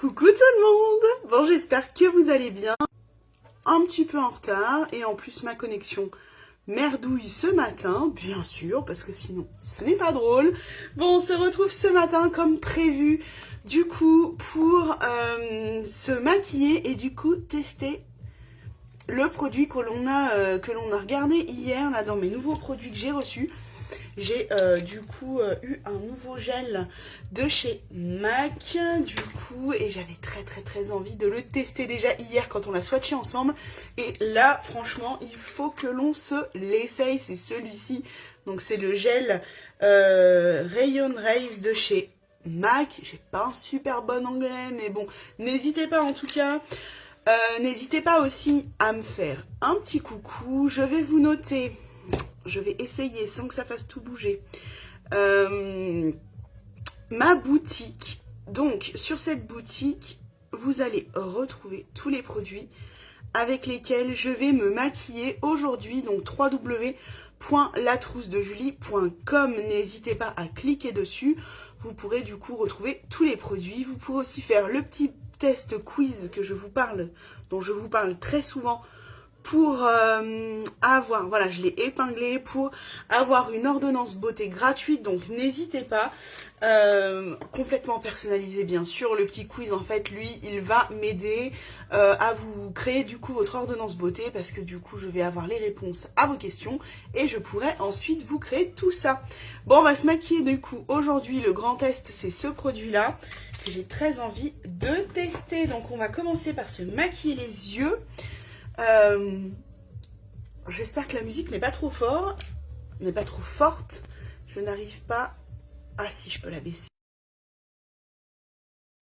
Coucou tout le monde! Bon, j'espère que vous allez bien. Un petit peu en retard et en plus ma connexion merdouille ce matin, bien sûr, parce que sinon ce n'est pas drôle. Bon, on se retrouve ce matin comme prévu, du coup, pour se maquiller et du coup tester le produit que l'on a regardé hier là dans mes nouveaux produits que j'ai reçus. J'ai du coup eu un nouveau gel de chez MAC du coup et j'avais très envie de le tester déjà hier quand on l'a swatché ensemble et là franchement il faut que l'on se l'essaye, c'est celui-ci, donc c'est le gel Rayon Race de chez MAC. J'ai pas un super bon anglais mais bon, n'hésitez pas en tout cas. N'hésitez pas aussi à me faire un petit coucou, je vais vous noter. Je vais essayer sans que ça fasse tout bouger. Ma boutique. Donc, sur cette boutique, vous allez retrouver tous les produits avec lesquels je vais me maquiller aujourd'hui. Donc, www.latroussedejulie.com. N'hésitez pas à cliquer dessus. Vous pourrez du coup retrouver tous les produits. Vous pourrez aussi faire le petit test quiz que je vous parle, dont je vous parle très souvent, pour avoir, voilà, je l'ai épinglé, pour avoir une ordonnance beauté gratuite, donc n'hésitez pas, complètement personnalisé bien sûr. Le petit quiz en fait lui il va m'aider à vous créer du coup votre ordonnance beauté, parce que du coup je vais avoir les réponses à vos questions et je pourrai ensuite vous créer tout ça. Bon, on va se maquiller du coup aujourd'hui. Le grand test c'est ce produit là que j'ai très envie de tester, donc on va commencer par se maquiller les yeux. J'espère que la musique n'est pas trop forte. Je n'arrive pas. Ah si, je peux la baisser.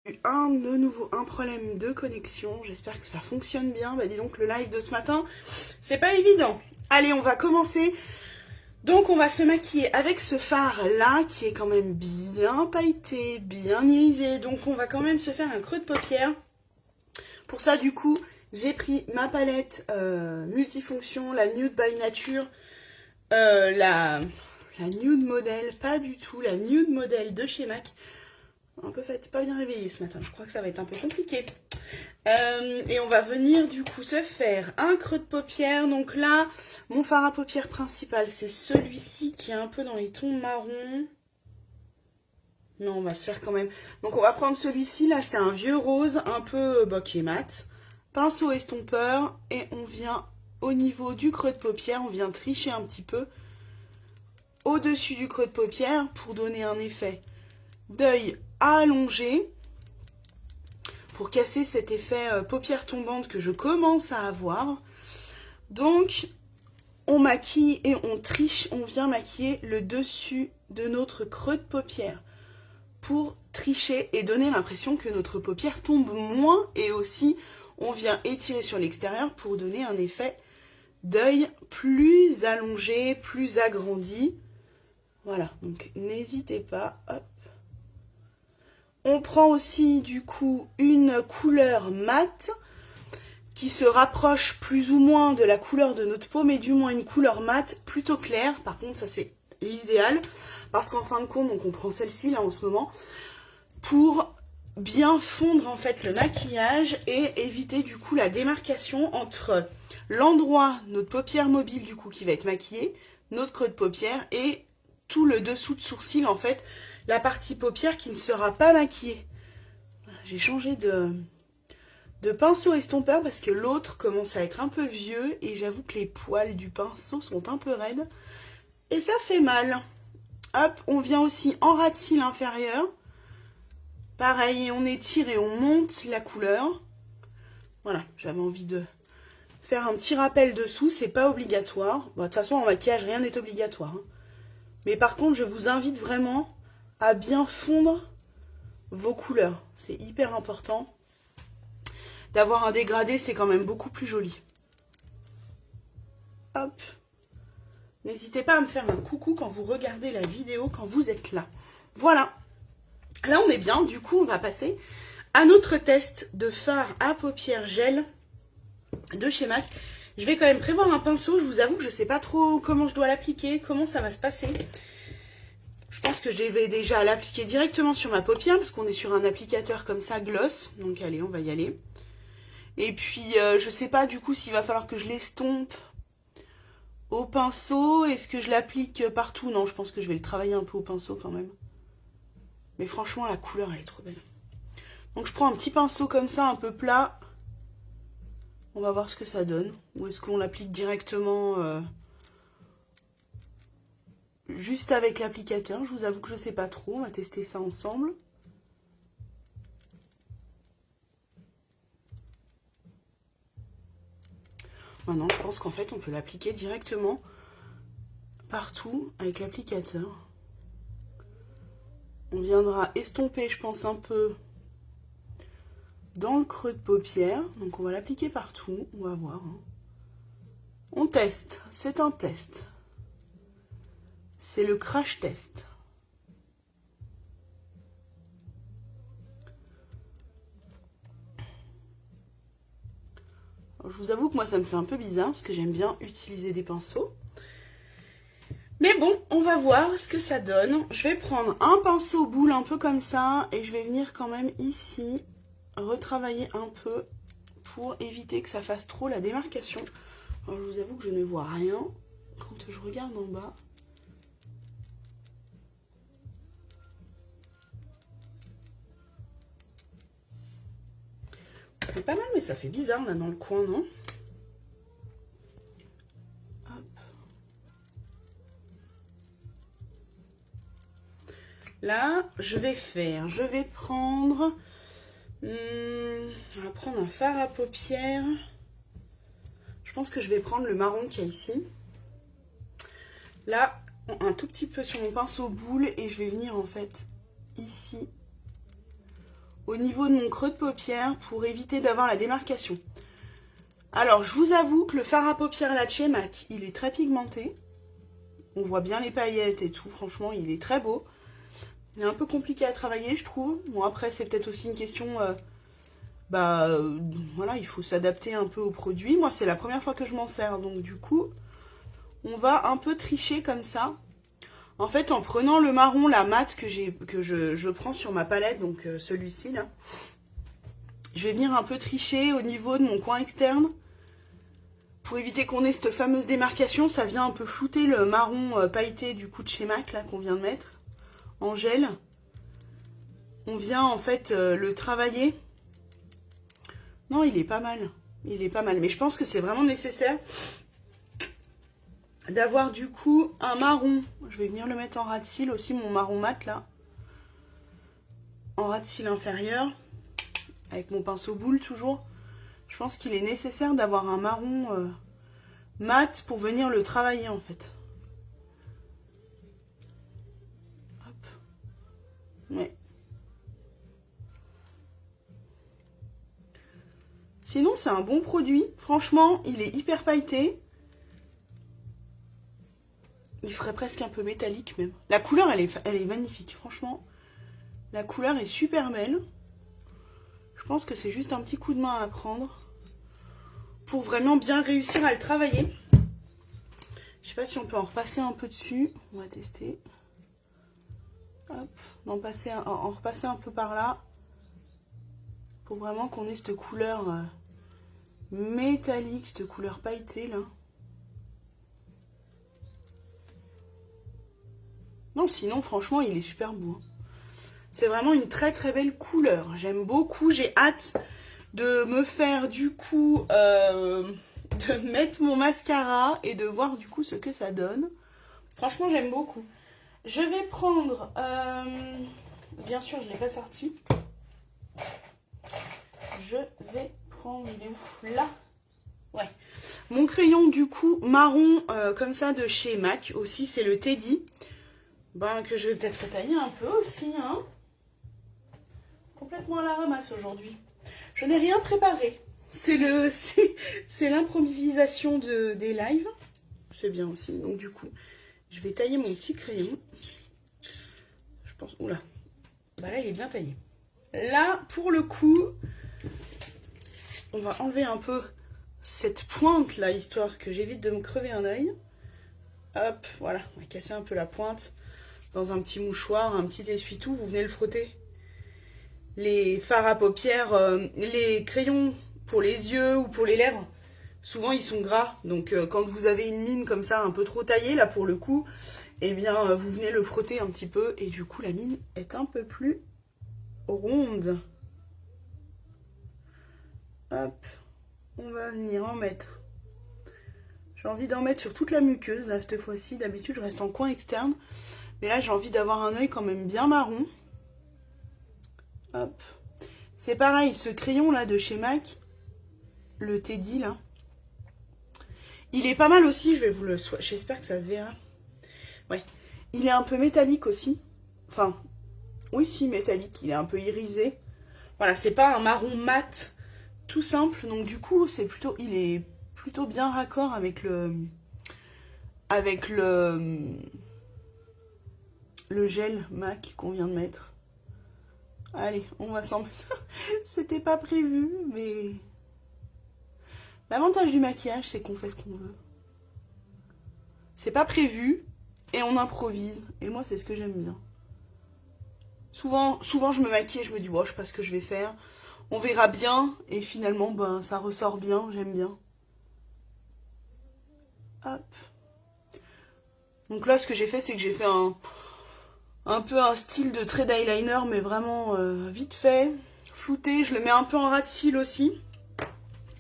De nouveau un problème de connexion. J'espère que ça fonctionne bien. Bah dis donc, le live de ce matin, c'est pas évident. Allez, on va commencer. Donc on va se maquiller avec ce fard là qui est quand même bien pailleté, bien irisé. Donc on va quand même se faire un creux de paupière. Pour ça du coup, j'ai pris ma palette multifonction, la Nude by Nature, la Nude Model, pas du tout, la Nude Model de chez MAC. Un peu faite, pas bien réveillée ce matin, je crois que ça va être un peu compliqué. Et on va venir du coup se faire un creux de paupière. Donc là, mon fard à paupières principal, c'est celui-ci qui est un peu dans les tons marron. Non, on va se faire quand même. Donc on va prendre celui-ci, là c'est un vieux rose, un peu qui est mat. Pinceau estompeur et on vient au niveau du creux de paupière, on vient tricher un petit peu au-dessus du creux de paupière pour donner un effet d'œil allongé, pour casser cet effet paupière tombante que je commence à avoir. Donc on maquille et on triche, on vient maquiller le dessus de notre creux de paupière pour tricher et donner l'impression que notre paupière tombe moins, et aussi on vient étirer sur l'extérieur pour donner un effet d'œil plus allongé, plus agrandi. Voilà, donc n'hésitez pas. Hop. On prend aussi du coup une couleur mate qui se rapproche plus ou moins de la couleur de notre peau, mais du moins une couleur mate plutôt claire. Par contre, ça c'est l'idéal, parce qu'en fin de compte, donc on prend celle-ci là en ce moment pour bien fondre en fait le maquillage et éviter du coup la démarcation entre l'endroit, notre paupière mobile du coup qui va être maquillée, notre creux de paupière, et tout le dessous de sourcil en fait, la partie paupière qui ne sera pas maquillée. J'ai changé de pinceau estompeur parce que l'autre commence à être un peu vieux et j'avoue que les poils du pinceau sont un peu raides et ça fait mal. Hop, on vient aussi en ras de cils inférieur. Pareil, on étire et on monte la couleur. Voilà, j'avais envie de faire un petit rappel dessous, c'est pas obligatoire. Bon, de toute façon, en maquillage, rien n'est obligatoire. Hein. Mais par contre, je vous invite vraiment à bien fondre vos couleurs. C'est hyper important. D'avoir un dégradé, c'est quand même beaucoup plus joli. Hop. N'hésitez pas à me faire un coucou quand vous regardez la vidéo, quand vous êtes là. Voilà. Là, on est bien. Du coup, on va passer à notre test de fard à paupières gel de chez MAC. Je vais quand même prévoir un pinceau. Je vous avoue que je ne sais pas trop comment je dois l'appliquer, comment ça va se passer. Je pense que je vais déjà l'appliquer directement sur ma paupière parce qu'on est sur un applicateur comme ça, gloss. Donc allez, on va y aller. Et puis, je sais pas du coup s'il va falloir que je l'estompe au pinceau. Est-ce que je l'applique partout? Non, je pense que je vais le travailler un peu au pinceau quand même. Mais franchement, la couleur, elle est trop belle. Donc je prends un petit pinceau comme ça, un peu plat. On va voir ce que ça donne. Ou est-ce qu'on l'applique directement juste avec l'applicateur? Je vous avoue que je sais pas trop. On va tester ça ensemble. Maintenant, je pense qu'en fait, on peut l'appliquer directement partout avec l'applicateur. On viendra estomper, je pense, un peu dans le creux de paupière. Donc, on va l'appliquer partout. On va voir. Hein. On teste. C'est un test. C'est le crash test. Alors, je vous avoue que moi, ça me fait un peu bizarre parce que j'aime bien utiliser des pinceaux. Mais bon, on va voir ce que ça donne. Je vais prendre un pinceau boule un peu comme ça et je vais venir quand même ici retravailler un peu pour éviter que ça fasse trop la démarcation. Alors je vous avoue que je ne vois rien quand je regarde en bas. C'est pas mal mais ça fait bizarre là dans le coin, non ? Là, je vais prendre, on va prendre un fard à paupières. Je pense que je vais prendre le marron qu'il y a ici. Là, un tout petit peu sur mon pinceau boule et je vais venir en fait ici, au niveau de mon creux de paupière pour éviter d'avoir la démarcation. Alors, je vous avoue que le fard à paupières là de chez MAC, il est très pigmenté. On voit bien les paillettes et tout, franchement, il est très beau. Il est un peu compliqué à travailler, je trouve. Bon, après, c'est peut-être aussi une question... voilà, il faut s'adapter un peu au produit. Moi, c'est la première fois que je m'en sers. Donc, du coup, on va un peu tricher comme ça. En fait, en prenant le marron, la mat que je prends sur ma palette, donc celui-ci, là, je vais venir un peu tricher au niveau de mon coin externe. Pour éviter qu'on ait cette fameuse démarcation, ça vient un peu flouter le marron pailleté du coup de chez MAC, là, qu'on vient de mettre. En gel, on vient en fait le travailler. Non, il est pas mal, mais je pense que c'est vraiment nécessaire d'avoir du coup un marron. Je vais venir le mettre en ras de cils aussi, mon marron mat là, en ras de cils inférieur, avec mon pinceau boule toujours. Je pense qu'il est nécessaire d'avoir un marron mat pour venir le travailler en fait. Ouais. Sinon, c'est un bon produit. Franchement, il est hyper pailleté. Il ferait presque un peu métallique même. La couleur, elle est magnifique. Franchement, la couleur est super belle. Je pense que c'est juste un petit coup de main à prendre pour vraiment bien réussir à le travailler. Je sais pas si on peut en repasser un peu dessus. On va tester. Hop, en repasser un peu par là. Pour vraiment qu'on ait cette couleur métallique, cette couleur pailletée là. Non, sinon franchement il est super beau. C'est vraiment une très très belle couleur. J'aime beaucoup, j'ai hâte de me faire du coup, de mettre mon mascara et de voir du coup ce que ça donne. Franchement j'aime beaucoup. Je vais prendre, bien sûr je ne l'ai pas sorti. Je vais prendre, il est où? Là. Ouais. Mon crayon du coup marron comme ça de chez MAC aussi, c'est le Teddy. Ben, que je vais peut-être retailler un peu aussi, hein. Complètement à la ramasse aujourd'hui. Je n'ai rien préparé. C'est l'improvisation des lives. C'est bien aussi. Donc du coup, je vais tailler mon petit crayon. Je pense... Oula. Bah là, il est bien taillé. Là, pour le coup, on va enlever un peu cette pointe là, histoire que j'évite de me crever un œil. Hop, voilà. On va casser un peu la pointe. dans un petit mouchoir, un petit essuie-tout, vous venez le frotter. Les fards à paupières, les crayons pour les yeux ou pour les lèvres, souvent ils sont gras. Donc quand vous avez une mine comme ça un peu trop taillée, là pour le coup, eh bien vous venez le frotter un petit peu et du coup la mine est un peu plus ronde. Hop, on va venir en mettre. J'ai envie d'en mettre sur toute la muqueuse là cette fois-ci. D'habitude je reste en coin externe, mais là j'ai envie d'avoir un œil quand même bien marron. Hop. C'est pareil, ce crayon là de chez MAC, le Teddy là, il est pas mal aussi, je vais vous le... J'espère que ça se verra. Ouais, il est un peu métallique aussi. Enfin, oui si, métallique, il est un peu irisé. Voilà, c'est pas un marron mat tout simple, donc du coup, c'est plutôt... Il est plutôt bien raccord avec le... Avec le gel MAC qu'on vient de mettre. Allez, on va s'en mettre. C'était pas prévu, mais... L'avantage du maquillage, c'est qu'on fait ce qu'on veut. C'est pas prévu, et on improvise. Et moi, c'est ce que j'aime bien. Souvent, je me maquille et je me dis, oh, je sais pas ce que je vais faire. On verra bien, et finalement, ben, ça ressort bien, j'aime bien. Hop. Donc là, ce que j'ai fait, c'est que j'ai fait un peu un style de trait d'eyeliner, mais vraiment vite fait, flouté. Je le mets un peu en ras de cils aussi.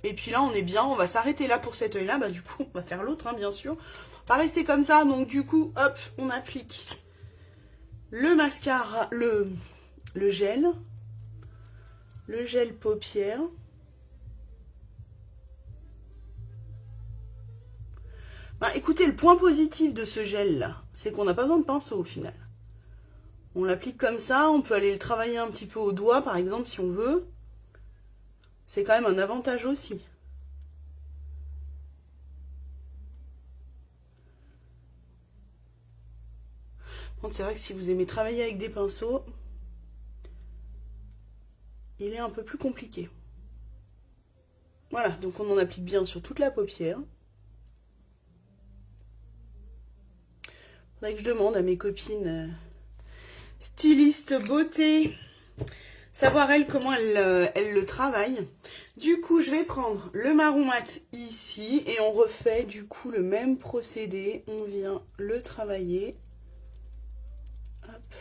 Et puis là, on est bien. On va s'arrêter là pour cet œil-là. Bah du coup, on va faire l'autre, hein, bien sûr. Pas rester comme ça. Donc du coup, hop, on applique le mascara, le gel. Le gel paupières. Bah écoutez, le point positif de ce gel-là, c'est qu'on n'a pas besoin de pinceau au final. On l'applique comme ça, on peut aller le travailler un petit peu au doigt, par exemple, si on veut. C'est quand même un avantage aussi. Bon, c'est vrai que si vous aimez travailler avec des pinceaux, il est un peu plus compliqué. Voilà, donc on en applique bien sur toute la paupière. Faudrait que je demande à mes copines stylistes beauté, savoir elles comment elles le travaillent. Du coup, je vais prendre le marron mat ici et on refait du coup le même procédé. On vient le travailler. Hop.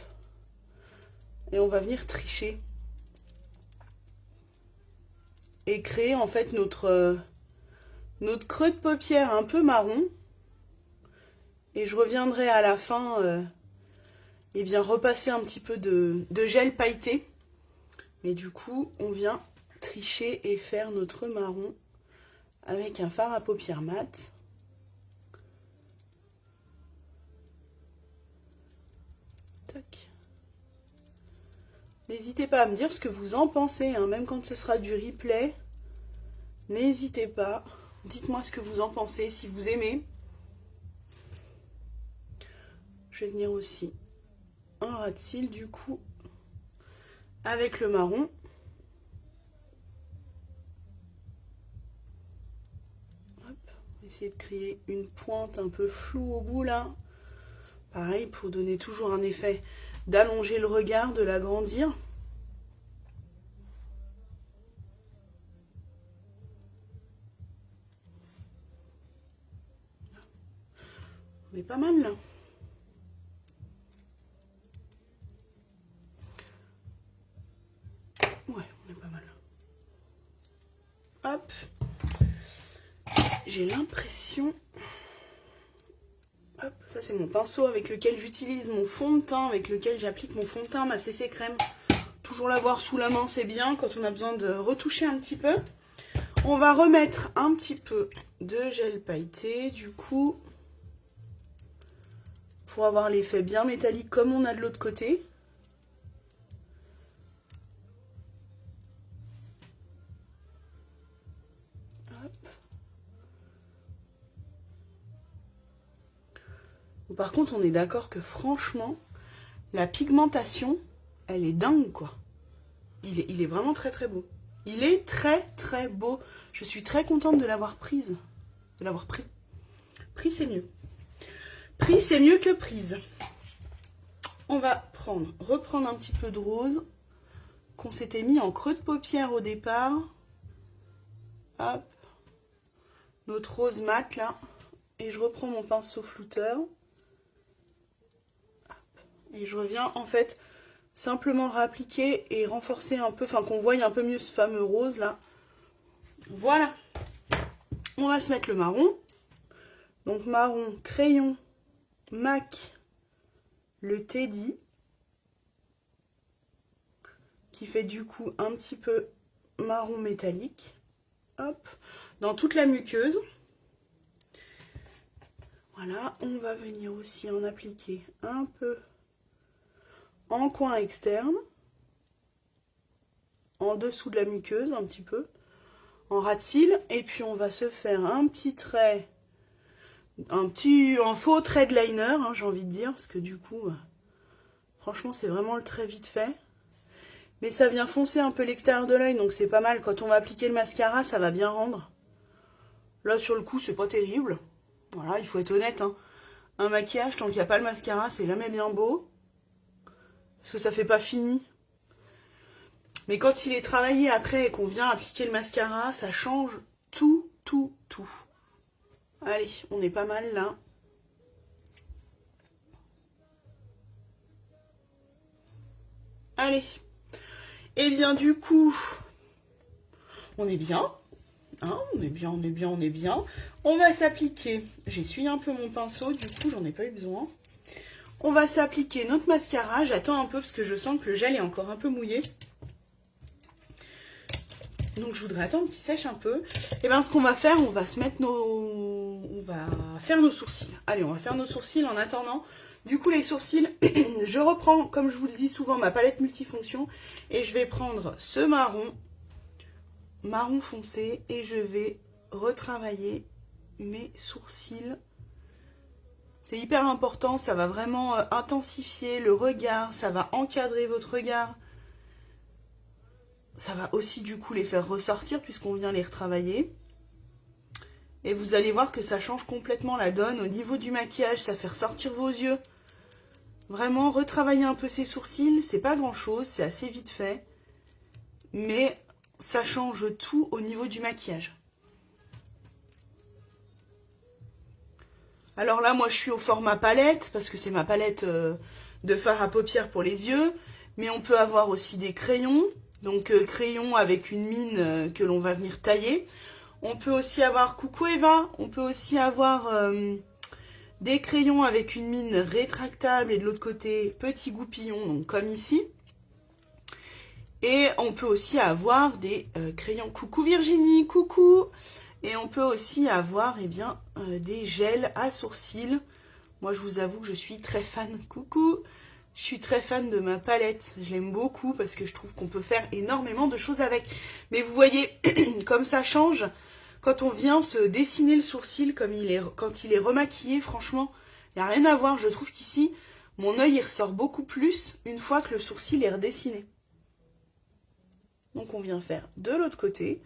Et on va venir tricher. Et créer en fait notre creux de paupière un peu marron. Et je reviendrai à la fin et bien repasser un petit peu de gel pailleté. Mais du coup, on vient tricher et faire notre marron avec un fard à paupières mat. Tac. N'hésitez pas à me dire ce que vous en pensez, hein, même quand ce sera du replay. N'hésitez pas. Dites-moi ce que vous en pensez, si vous aimez. Je vais venir aussi un ras de cils du coup avec le marron. Hop, essayer de créer une pointe un peu floue au bout là. Pareil pour donner toujours un effet d'allonger le regard, de l'agrandir. On est pas mal là. Ouais, on est pas mal. Hop. J'ai l'impression... Hop, ça c'est mon pinceau avec lequel j'utilise mon fond de teint, avec lequel j'applique mon fond de teint, ma CC crème. Toujours l'avoir sous la main, c'est bien quand on a besoin de retoucher un petit peu. On va remettre un petit peu de gel pailleté, du coup, pour avoir l'effet bien métallique comme on a de l'autre côté. Par contre, on est d'accord que franchement, la pigmentation, elle est dingue, quoi. Il est vraiment très très beau. Il est très très beau. Je suis très contente de l'avoir prise. De l'avoir pris. Pris, c'est mieux. Pris, c'est mieux que prise. on va reprendre un petit peu de rose qu'on s'était mis en creux de paupière au départ. Hop, notre rose mat là. Et je reprends mon pinceau flouteur. Hop. Et je reviens en fait simplement réappliquer et renforcer un peu, enfin qu'on voie un peu mieux ce fameux rose là. Voilà. On va se mettre le marron. Donc marron, crayon, MAC, le Teddy, qui fait du coup un petit peu marron métallique. Hop, dans toute la muqueuse. Voilà, on va venir aussi en appliquer un peu en coin externe, en dessous de la muqueuse un petit peu, en ras de cils, et puis on va se faire un petit trait, un faux trait de liner, hein, j'ai envie de dire, parce que du coup, franchement c'est vraiment le trait vite fait. Mais ça vient foncer un peu l'extérieur de l'œil, donc c'est pas mal. Quand on va appliquer le mascara, ça va bien rendre. Là sur le coup, c'est pas terrible. Voilà, il faut être honnête, hein. Un maquillage, tant qu'il n'y a pas le mascara, c'est jamais bien beau. Parce que ça fait pas fini. Mais quand il est travaillé après et qu'on vient appliquer le mascara, ça change tout. Allez, on est pas mal là. Allez. Et bien du coup, on est bien. Hein, on est bien. On va s'appliquer. J'essuie un peu mon pinceau, du coup j'en ai pas eu besoin. On va s'appliquer notre mascara. J'attends un peu parce que je sens que le gel est encore un peu mouillé. Donc je voudrais attendre qu'il sèche un peu. Et bien ce qu'on va faire, on va faire nos sourcils. Allez, on va faire nos sourcils en attendant. Du coup les sourcils, je reprends, comme je vous le dis souvent, ma palette multifonction. Et je vais prendre ce marron foncé, et je vais retravailler mes sourcils. C'est hyper important, ça va vraiment intensifier le regard, ça va encadrer votre regard. Ça va aussi du coup les faire ressortir puisqu'on vient les retravailler. Et vous allez voir que ça change complètement la donne. Au niveau du maquillage, ça fait ressortir vos yeux. Vraiment, retravailler un peu ses sourcils, c'est pas grand chose, c'est assez vite fait. Mais ça change tout au niveau du maquillage. Alors là, moi je suis au format palette, parce que c'est ma palette de fard à paupières pour les yeux. Mais on peut avoir aussi des crayons. Donc crayon avec une mine que l'on va venir tailler. On peut aussi avoir Coucou Eva. On peut aussi avoir des crayons avec une mine rétractable et de l'autre côté petit goupillon, donc comme ici. Et on peut aussi avoir des crayons Coucou Virginie, coucou. Et on peut aussi avoir des gels à sourcils. Moi je vous avoue que je suis très fan, coucou. Je suis très fan de ma palette, je l'aime beaucoup parce que je trouve qu'on peut faire énormément de choses avec. Mais vous voyez, comme ça change, quand on vient se dessiner le sourcil quand il est remaquillé, franchement, il n'y a rien à voir. Je trouve qu'ici, mon œil il ressort beaucoup plus une fois que le sourcil est redessiné. Donc on vient faire de l'autre côté.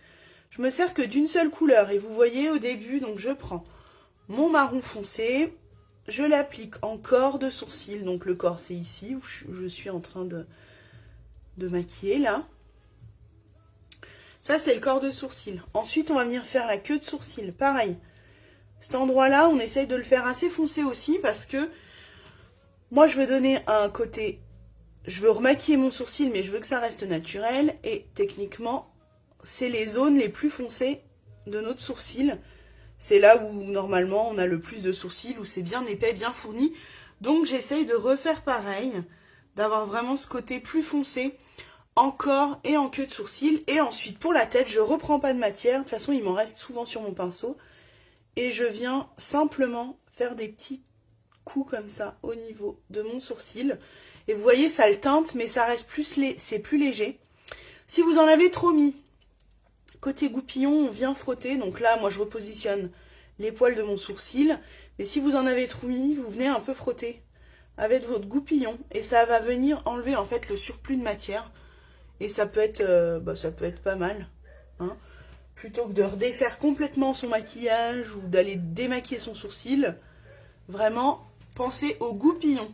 Je me sers que d'une seule couleur et vous voyez au début, donc je prends mon marron foncé. Je l'applique en corps de sourcil, donc le corps c'est ici où je suis en train de maquiller là. Ça c'est le corps de sourcil. Ensuite on va venir faire la queue de sourcil, pareil. Cet endroit là on essaye de le faire assez foncé aussi parce que moi je veux donner un côté, je veux remaquiller mon sourcil mais je veux que ça reste naturel et techniquement c'est les zones les plus foncées de notre sourcil. C'est là où normalement on a le plus de sourcils, où c'est bien épais, bien fourni. Donc j'essaye de refaire pareil, d'avoir vraiment ce côté plus foncé en corps et en queue de sourcil. Et ensuite pour la tête, je reprends pas de matière. De toute façon il m'en reste souvent sur mon pinceau. Et je viens simplement faire des petits coups comme ça au niveau de mon sourcil. Et vous voyez ça le teinte mais ça reste c'est plus léger. Si vous en avez trop mis, côté goupillon, on vient frotter. Donc là, moi, je repositionne les poils de mon sourcil. Mais si vous en avez trop mis, vous venez un peu frotter avec votre goupillon. Et ça va venir enlever, en fait, le surplus de matière. Et ça peut être pas mal. Hein, plutôt que de redéfaire complètement son maquillage ou d'aller démaquiller son sourcil. Vraiment, pensez au goupillon.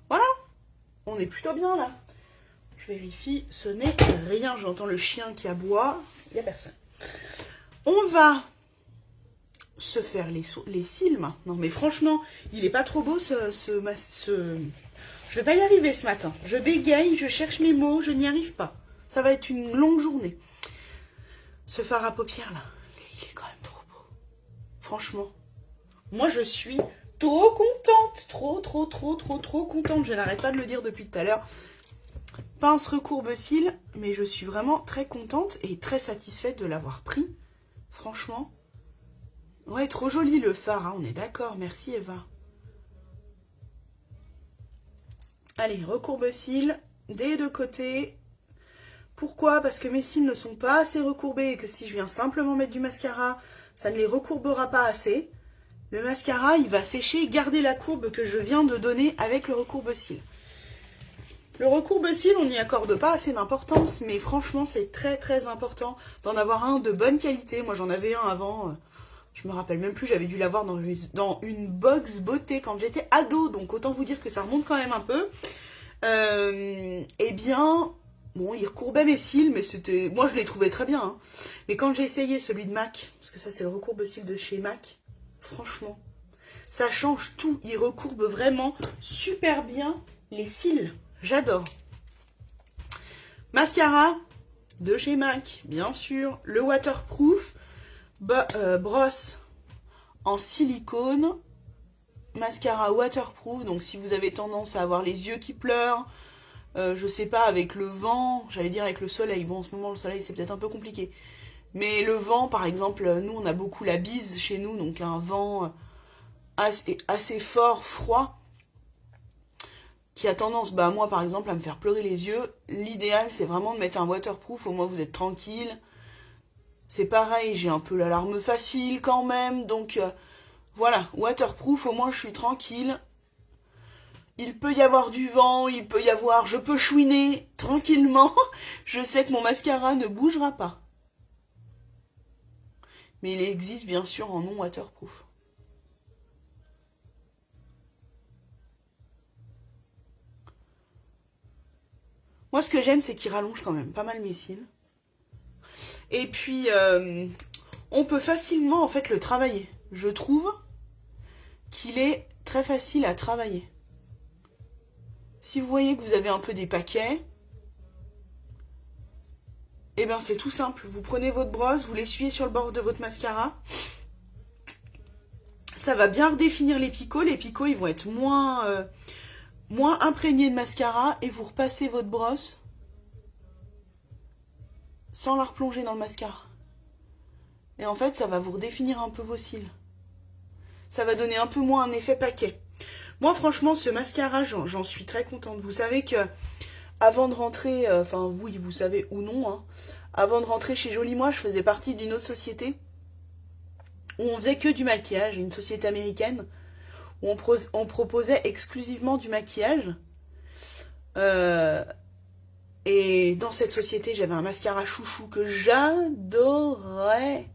Voilà, on est plutôt bien là. Je vérifie, ce n'est rien. J'entends le chien qui aboie. Il n'y a personne. On va se faire les cils maintenant. Mais franchement, il est pas trop beau Je vais pas y arriver ce matin. Je bégaye, je cherche mes mots, je n'y arrive pas. Ça va être une longue journée. Ce fard à paupières là, il est quand même trop beau. Franchement, moi je suis trop contente. Trop contente. Je n'arrête pas de le dire depuis tout à l'heure. Pince recourbe cils, mais je suis vraiment très contente et très satisfaite de l'avoir pris. Franchement. Ouais, trop joli le fard, hein, on est d'accord. Merci Eva. Allez, recourbe cils des deux côtés. Pourquoi? Parce que mes cils ne sont pas assez recourbés et que si je viens simplement mettre du mascara, ça ne les recourbera pas assez. Le mascara, il va sécher et garder la courbe que je viens de donner avec le recourbe cils. Le recourbe cils, on n'y accorde pas assez d'importance, mais franchement, c'est très important d'en avoir un de bonne qualité. Moi, j'en avais un avant, je me rappelle même plus, j'avais dû l'avoir dans une box beauté quand j'étais ado, donc autant vous dire que ça remonte quand même un peu. Eh bien, bon, il recourbait mes cils, mais c'était... Moi, je les trouvais très bien, hein. Mais quand j'ai essayé celui de MAC, parce que ça, c'est le recourbe cils de chez MAC, franchement, ça change tout. Il recourbe vraiment super bien les cils. J'adore. Mascara de chez MAC, bien sûr. Le waterproof. Brosse en silicone. Mascara waterproof. Donc si vous avez tendance à avoir les yeux qui pleurent, je sais pas, avec le vent, j'allais dire avec le soleil. Bon, en ce moment, le soleil, c'est peut-être un peu compliqué. Mais le vent, par exemple, nous, on a beaucoup la bise chez nous. Donc un vent assez fort, froid, qui a tendance, bah moi par exemple, à me faire pleurer les yeux. L'idéal, c'est vraiment de mettre un waterproof, au moins vous êtes tranquille. C'est pareil, j'ai un peu l'alarme facile quand même, donc voilà, waterproof, au moins je suis tranquille. Il peut y avoir du vent, je peux chouiner tranquillement. Je sais que mon mascara ne bougera pas. Mais il existe bien sûr en non waterproof. Moi, ce que j'aime, c'est qu'il rallonge quand même pas mal mes cils. Et puis, on peut facilement, en fait, le travailler. Je trouve qu'il est très facile à travailler. Si vous voyez que vous avez un peu des paquets, eh bien, c'est tout simple. Vous prenez votre brosse, vous l'essuyez sur le bord de votre mascara. Ça va bien redéfinir les picots. Les picots, ils vont être moins imprégnés de mascara. Et vous repassez votre brosse sans la replonger dans le mascara. Et en fait, ça va vous redéfinir un peu vos cils. Ça va donner un peu moins un effet paquet. Moi, franchement, ce mascara, j'en suis très contente. Vous savez que avant de rentrer, enfin, vous savez ou non, hein, avant de rentrer chez Jolie Moi, je faisais partie d'une autre société où on faisait que du maquillage, une société américaine, où on proposait exclusivement du maquillage. Et dans cette société, j'avais un mascara chouchou que j'adorais.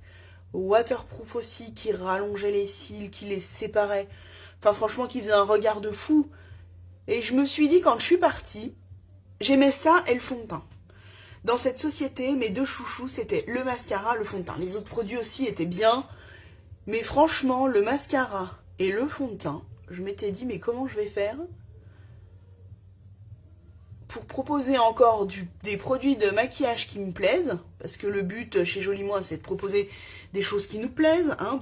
Waterproof aussi, qui rallongeait les cils, qui les séparait. Enfin, franchement, qui faisait un regard de fou. Et je me suis dit, quand je suis partie, j'aimais ça et le fond de teint. Dans cette société, mes deux chouchous, c'était le mascara, le fond de teint. Les autres produits aussi étaient bien. Mais franchement, le mascara et le fond de teint, je m'étais dit, mais comment je vais faire pour proposer encore des produits de maquillage qui me plaisent, parce que le but chez Jolie Moi, c'est de proposer des choses qui nous plaisent. Hein,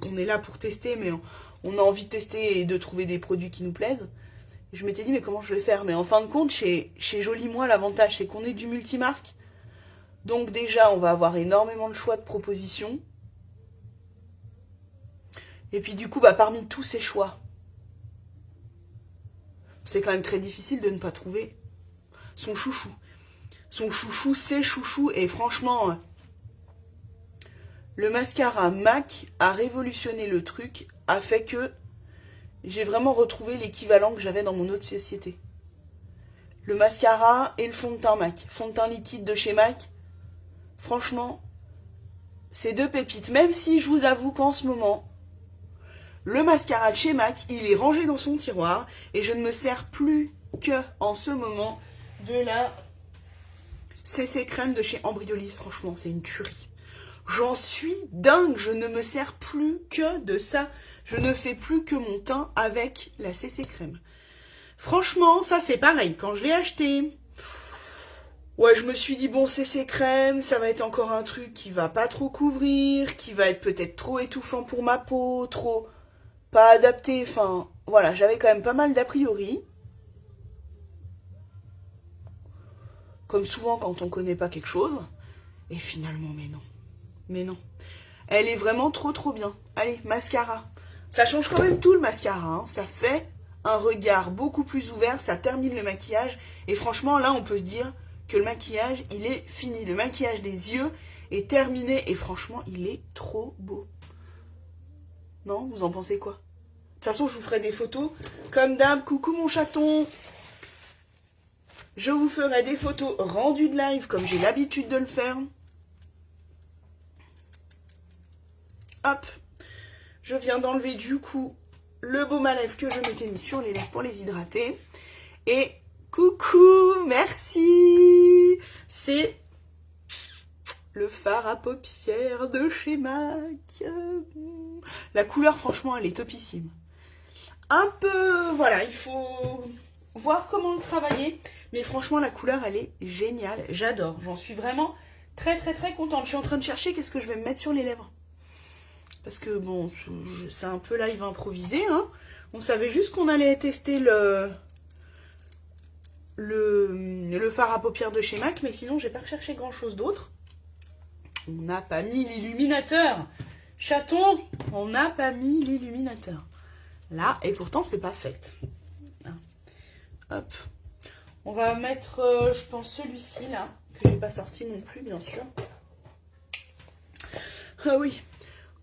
on est là pour tester, mais on a envie de tester et de trouver des produits qui nous plaisent. Et je m'étais dit, mais comment je vais faire? Mais en fin de compte, chez Jolie Moi, l'avantage, c'est qu'on est du multimarque. Donc déjà, on va avoir énormément de choix de propositions. Et puis du coup, parmi tous ces choix, c'est quand même très difficile de ne pas trouver son chouchou. Son chouchou, ses chouchous. Et franchement, le mascara MAC a révolutionné le truc, a fait que j'ai vraiment retrouvé l'équivalent que j'avais dans mon autre société. Le mascara et le fond de teint MAC. Fond de teint liquide de chez MAC. Franchement, c'est deux pépites. Même si je vous avoue qu'en ce moment, le mascara de chez MAC, il est rangé dans son tiroir et je ne me sers plus que en ce moment de la CC crème de chez Embryolisse. Franchement, c'est une tuerie. J'en suis dingue, je ne me sers plus que de ça. Je ne fais plus que mon teint avec la CC crème. Franchement, ça c'est pareil. Quand je l'ai acheté, ouais, je me suis dit, bon, CC crème, ça va être encore un truc qui va pas trop couvrir, qui va être peut-être trop étouffant pour ma peau, trop pas adapté. Enfin, voilà, j'avais quand même pas mal d'a priori. Comme souvent quand on connaît pas quelque chose. Et finalement, mais non. Mais non. Elle est vraiment trop bien. Allez, mascara. Ça change quand même tout le mascara. Hein. Ça fait un regard beaucoup plus ouvert. Ça termine le maquillage. Et franchement, là, on peut se dire que le maquillage, il est fini. Le maquillage des yeux est terminé. Et franchement, il est trop beau. Non, vous en pensez quoi? De toute façon, je vous ferai des photos. Comme d'hab, coucou mon chaton. Je vous ferai des photos rendues de live comme j'ai l'habitude de le faire. Hop, je viens d'enlever du coup le baume à lèvres que je m'étais mis sur les lèvres pour les hydrater. Et coucou, merci. C'est le fard à paupières de chez MAC. La couleur, franchement, elle est topissime. Un peu, voilà, il faut voir comment le travailler. Mais franchement, la couleur, elle est géniale. J'adore. J'en suis vraiment très contente. Je suis en train de chercher qu'est-ce que je vais me mettre sur les lèvres. Parce que bon, c'est un peu live improvisé. Hein. On savait juste qu'on allait tester le fard à paupières de chez MAC. Mais sinon, j'ai pas recherché grand-chose d'autre. On n'a pas mis l'illuminateur. Chaton, on n'a pas mis l'illuminateur. Là, et pourtant, c'est pas fait. Hop. On va mettre, je pense, celui-ci, là, que j'ai pas sorti non plus, bien sûr. Ah oui.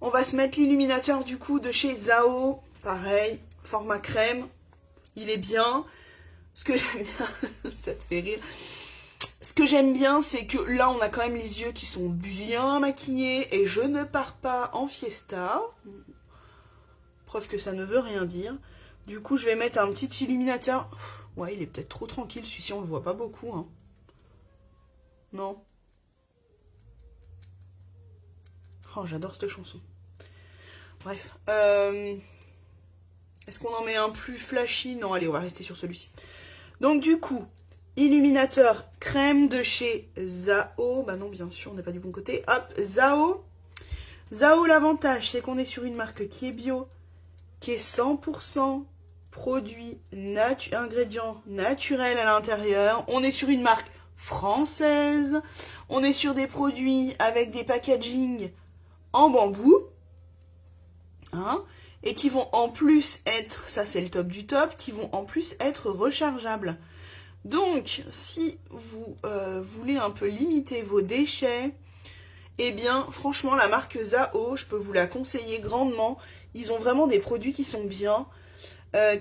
On va se mettre l'illuminateur, du coup, de chez Zao. Pareil, format crème. Il est bien. Ce que j'aime bien, ça te fait rire. Ce que j'aime bien, c'est que là, on a quand même les yeux qui sont bien maquillés. Et je ne pars pas en fiesta. Preuve que ça ne veut rien dire. Du coup, je vais mettre un petit illuminateur. Ouais, il est peut-être trop tranquille. Celui-ci, on le voit pas beaucoup. Hein. Non. Oh, j'adore cette chanson. Bref. Est-ce qu'on en met un plus flashy? Non, allez, on va rester sur celui-ci. Donc, du coup, illuminateur crème de chez Zao. Bah non, bien sûr, on n'est pas du bon côté. Hop, Zao. Zao, l'avantage, c'est qu'on est sur une marque qui est bio, qui est 100% produits, ingrédients naturels à l'intérieur. On est sur une marque française. On est sur des produits avec des packaging en bambou. Hein, et qui vont en plus être, ça c'est le top du top, qui vont en plus être rechargeables. Donc, si vous voulez un peu limiter vos déchets, eh bien, franchement, la marque Zao, je peux vous la conseiller grandement. Ils ont vraiment des produits qui sont bien,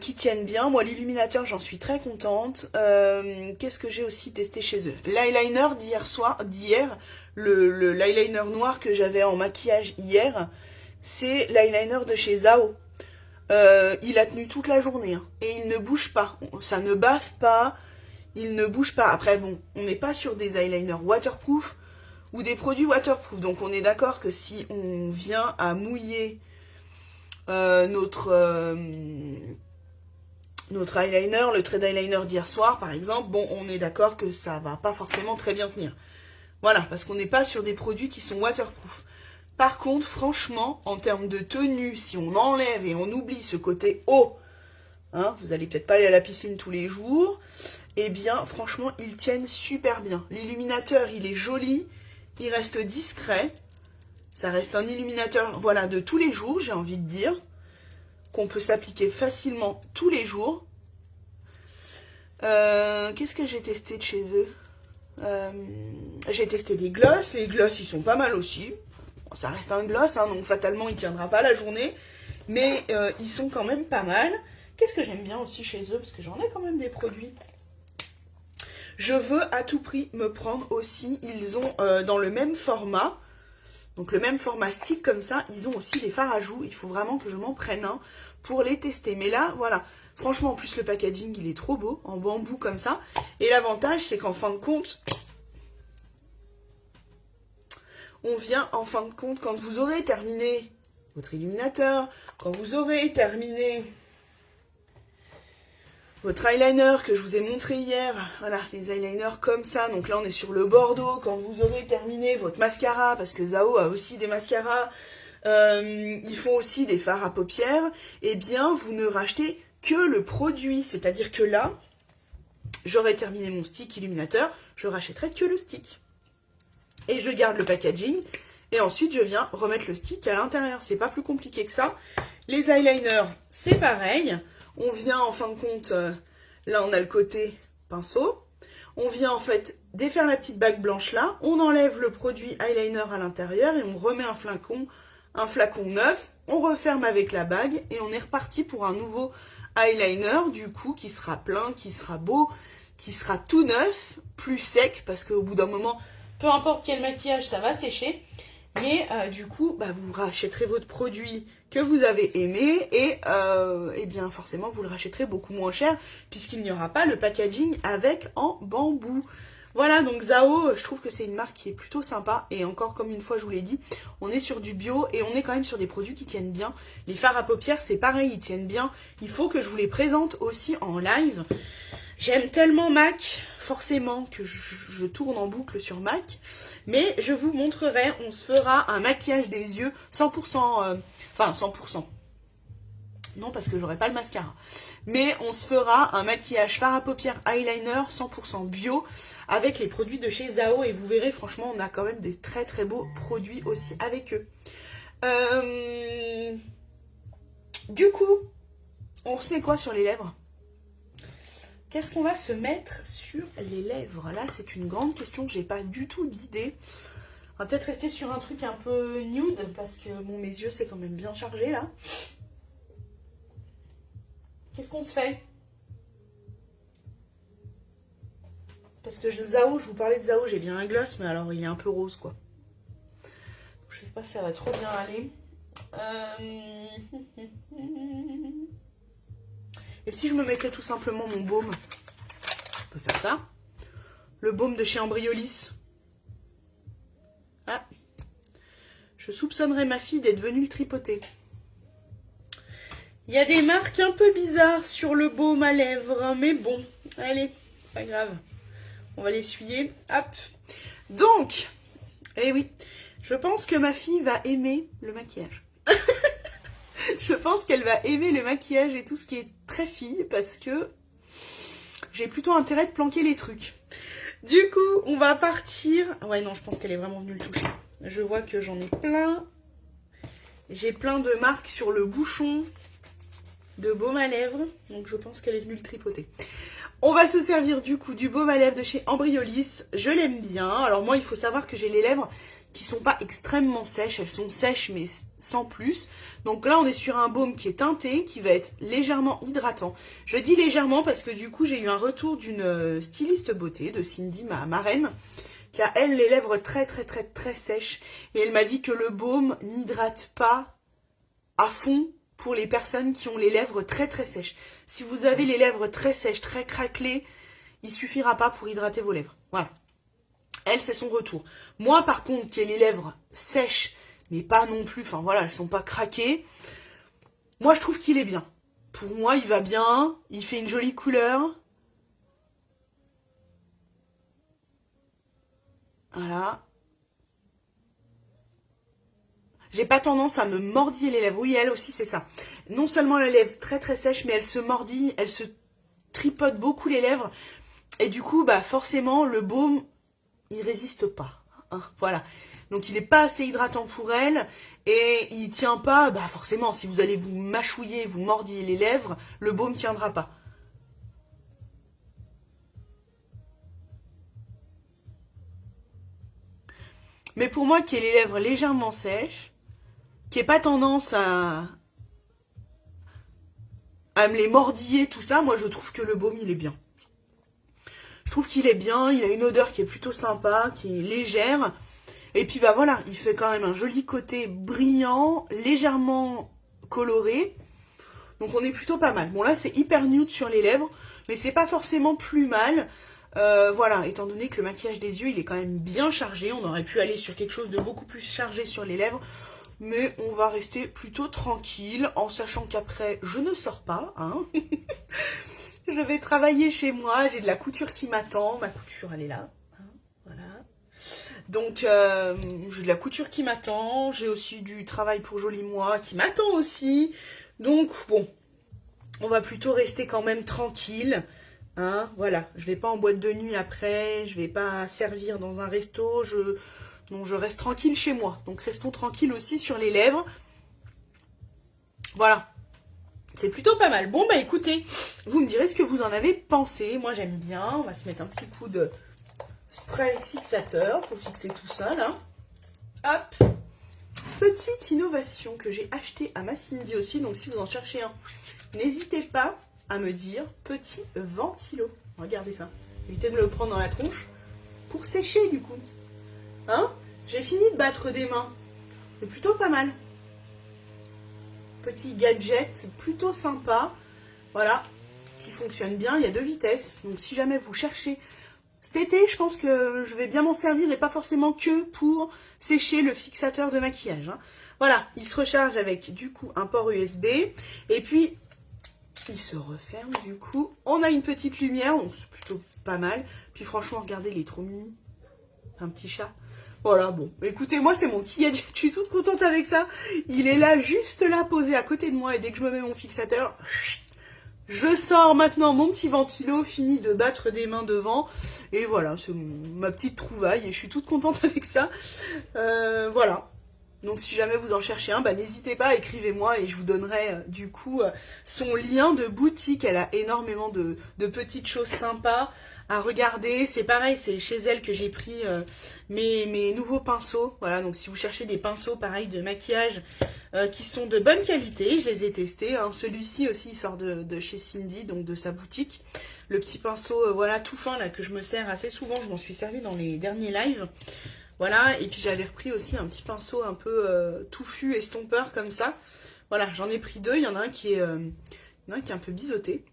qui tiennent bien. Moi, l'illuminateur, j'en suis très contente. Qu'est-ce que j'ai aussi testé chez eux? L'eyeliner d'hier, l'eyeliner noir que j'avais en maquillage hier, c'est l'eyeliner de chez Zao. Il a tenu toute la journée hein, et il ne bouge pas. Ça ne baffe pas, il ne bouge pas. Après, bon, on n'est pas sur des eyeliners waterproof ou des produits waterproof. Donc, on est d'accord que si on vient à mouiller notre eyeliner, le trait d'eyeliner d'hier soir, par exemple, bon, on est d'accord que ça va pas forcément très bien tenir. Voilà, parce qu'on n'est pas sur des produits qui sont waterproof. Par contre, franchement, en termes de tenue, si on enlève et on oublie ce côté eau, hein, vous allez peut-être pas aller à la piscine tous les jours, eh bien, franchement, ils tiennent super bien. L'illuminateur, il est joli, il reste discret. Ça reste un illuminateur, voilà, de tous les jours, j'ai envie de dire, qu'on peut s'appliquer facilement tous les jours. Qu'est-ce que j'ai testé de chez eux? J'ai testé des glosses, et les glosses, ils sont pas mal aussi. Ça reste un gloss, hein, donc fatalement, il ne tiendra pas la journée. Mais ils sont quand même pas mal. Qu'est-ce que j'aime bien aussi chez eux? Parce que j'en ai quand même des produits. Je veux à tout prix me prendre aussi. Ils ont dans le même format. Donc le même format stick comme ça, ils ont aussi des fards à joues. Il faut vraiment que je m'en prenne un pour les tester. Mais là, voilà, franchement, en plus le packaging, il est trop beau, en bambou comme ça. Et l'avantage, c'est qu'en fin de compte, on vient en fin de compte, quand vous aurez terminé votre illuminateur, quand vous aurez terminé votre eyeliner que je vous ai montré hier, voilà, les eyeliners comme ça, donc là on est sur le bordeaux, quand vous aurez terminé votre mascara, parce que Zao a aussi des mascaras, ils font aussi des fards à paupières, eh bien vous ne rachetez que le produit, c'est-à-dire que là, j'aurai terminé mon stick illuminateur, je rachèterai que le stick. Et je garde le packaging, et ensuite je viens remettre le stick à l'intérieur, c'est pas plus compliqué que ça. Les eyeliners, c'est pareil. On vient en fin de compte, là on a le côté pinceau, on vient en fait défaire la petite bague blanche là, on enlève le produit eyeliner à l'intérieur et on remet un flacon neuf, on referme avec la bague et on est reparti pour un nouveau eyeliner du coup qui sera plein, qui sera beau, qui sera tout neuf, plus sec parce qu'au bout d'un moment, peu importe quel maquillage ça va sécher. Mais du coup, bah, vous rachèterez votre produit que vous avez aimé et bien forcément vous le rachèterez beaucoup moins cher puisqu'il n'y aura pas le packaging avec en bambou. Voilà, donc Zao, je trouve que c'est une marque qui est plutôt sympa et encore comme une fois je vous l'ai dit, on est sur du bio et on est quand même sur des produits qui tiennent bien. Les fards à paupières c'est pareil, ils tiennent bien. Il faut que je vous les présente aussi en live. J'aime tellement MAC, forcément que je tourne en boucle sur MAC. Mais je vous montrerai, on se fera un maquillage des yeux 100%, enfin 100%. Non, parce que j'aurai pas le mascara. Mais on se fera un maquillage fard à paupières eyeliner 100% bio avec les produits de chez Zao. Et vous verrez, franchement, on a quand même des très très beaux produits aussi avec eux. Du coup, on se met quoi sur les lèvres ? Qu'est-ce qu'on va se mettre sur les lèvres? Là, c'est une grande question, j'ai pas du tout d'idée. On va peut-être rester sur un truc un peu nude, parce que bon, mes yeux, c'est quand même bien chargé, là. Qu'est-ce qu'on se fait? Parce que Zao, je vous parlais de Zao, j'ai bien un gloss, mais alors il est un peu rose, quoi. Je sais pas si ça va trop bien aller. Et si je me mettais tout simplement mon baume, on peut faire ça. Le baume de chez Embryolisse. Ah. Je soupçonnerais ma fille d'être venue le tripoter. Il y a des marques un peu bizarres sur le baume à lèvres, mais bon, allez, pas grave. On va l'essuyer. Hop. Donc, eh oui, je pense que ma fille va aimer le maquillage. Je pense qu'elle va aimer le maquillage et tout ce qui est très fille parce que j'ai plutôt intérêt de planquer les trucs. Du coup, on va partir... Ouais, non, je pense qu'elle est vraiment venue le toucher. Je vois que j'en ai plein. J'ai plein de marques sur le bouchon de baume à lèvres. Donc, je pense qu'elle est venue le tripoter. On va se servir du coup du baume à lèvres de chez Embryolisse. Je l'aime bien. Alors moi, il faut savoir que j'ai les lèvres qui sont pas extrêmement sèches. Elles sont sèches, mais sans plus. Donc là, on est sur un baume qui est teinté, qui va être légèrement hydratant. Je dis légèrement parce que du coup, j'ai eu un retour d'une styliste beauté, de Cindy, ma marraine, qui a, elle, les lèvres très sèches. Et elle m'a dit que le baume n'hydrate pas à fond pour les personnes qui ont les lèvres très sèches. Si vous avez les lèvres très sèches, très craquelées, il suffira pas pour hydrater vos lèvres. Voilà. Elle, c'est son retour. Moi, par contre, qui ai les lèvres sèches, mais pas non plus, enfin voilà, elles sont pas craquées. Moi, je trouve qu'il est bien. Pour moi, il va bien. Il fait une jolie couleur. Voilà. J'ai pas tendance à me mordiller les lèvres. Oui, elle aussi, c'est ça. Non seulement les lèvres très sèches, mais elle se mordille, elle se tripote beaucoup les lèvres. Et du coup, bah forcément, le baume, il résiste pas. Hein, voilà. Donc, il n'est pas assez hydratant pour elle. Et il tient pas, bah forcément, si vous allez vous mâchouiller, vous mordiller les lèvres, le baume tiendra pas. Mais pour moi, qui ai les lèvres légèrement sèches, qui n'ai pas tendance à me les mordiller, tout ça, moi je trouve que le baume il est bien. Je trouve qu'il est bien, il a une odeur qui est plutôt sympa, qui est légère. Et puis bah voilà, il fait quand même un joli côté brillant, légèrement coloré. Donc on est plutôt pas mal. Bon là c'est hyper nude sur les lèvres, mais c'est pas forcément plus mal. Voilà, étant donné que le maquillage des yeux il est quand même bien chargé, on aurait pu aller sur quelque chose de beaucoup plus chargé sur les lèvres. Mais on va rester plutôt tranquille, en sachant qu'après je ne sors pas, hein. Je vais travailler chez moi, j'ai de la couture qui m'attend. Ma couture elle est là, hein, voilà. Donc j'ai de la couture qui m'attend, j'ai aussi du travail pour Joli Moi qui m'attend aussi. Donc bon, on va plutôt rester quand même tranquille. Hein, voilà, je vais pas en boîte de nuit après, je vais pas servir dans un resto, non, je reste tranquille chez moi. Donc restons tranquilles aussi sur les lèvres. Voilà. C'est plutôt pas mal. Bon bah écoutez, vous me direz ce que vous en avez pensé. Moi j'aime bien. On va se mettre un petit coup de spray fixateur pour fixer tout ça là. Hop. Petite innovation que j'ai achetée à ma Cindy aussi. Donc si vous en cherchez un, n'hésitez pas à me dire. Petit ventilo. Regardez ça. Évitez de me le prendre dans la tronche. Pour sécher du coup. Hein? J'ai fini de battre des mains. C'est plutôt pas mal. Petit gadget plutôt sympa, voilà, qui fonctionne bien. Il y a 2 vitesses, donc si jamais vous cherchez cet été, je pense que je vais bien m'en servir et pas forcément que pour sécher le fixateur de maquillage, hein. Voilà, il se recharge avec du coup un port USB et puis il se referme du coup. On a une petite lumière, donc c'est plutôt pas mal. Puis franchement, regardez, il est trop mimi, un petit chat. Voilà, bon, écoutez, moi c'est mon petit gadget, je suis toute contente avec ça. Il est là, juste là, posé à côté de moi, et dès que je me mets mon fixateur, je sors maintenant mon petit ventilo, fini de battre des mains devant. Et voilà, c'est ma petite trouvaille, et je suis toute contente avec ça. Voilà. Donc si jamais vous en cherchez un, bah, n'hésitez pas, écrivez-moi et je vous donnerai du coup son lien de boutique. Elle a énormément de petites choses sympas à regarder. C'est pareil, c'est chez elle que j'ai pris mes nouveaux pinceaux. Voilà, donc si vous cherchez des pinceaux pareil de maquillage qui sont de bonne qualité, je les ai testés, hein. Celui-ci aussi il sort de chez Cindy, donc de sa boutique. Le petit pinceau voilà tout fin là que je me sers assez souvent, je m'en suis servi dans les derniers lives. Voilà, et puis j'avais repris aussi un petit pinceau un peu touffu, estompeur comme ça. Voilà, j'en ai pris 2, il y en a un qui est un peu biseauté.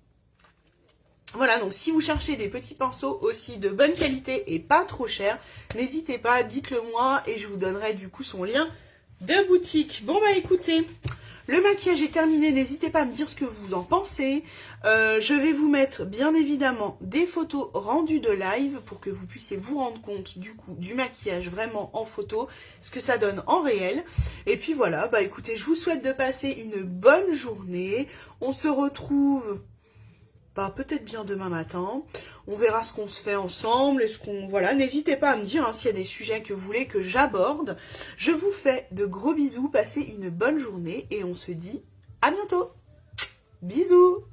Voilà, donc si vous cherchez des petits pinceaux aussi de bonne qualité et pas trop chers, n'hésitez pas, dites-le moi et je vous donnerai du coup son lien de boutique. Bon bah écoutez, le maquillage est terminé, n'hésitez pas à me dire ce que vous en pensez. Je vais vous mettre bien évidemment des photos rendues de live pour que vous puissiez vous rendre compte du coup du maquillage vraiment en photo, ce que ça donne en réel. Et puis voilà, bah écoutez, je vous souhaite de passer une bonne journée. On se retrouve peut-être bien demain matin. On verra ce qu'on se fait ensemble. Voilà, n'hésitez pas à me dire hein, s'il y a des sujets que vous voulez que j'aborde. Je vous fais de gros bisous, passez une bonne journée et on se dit à bientôt. Bisous.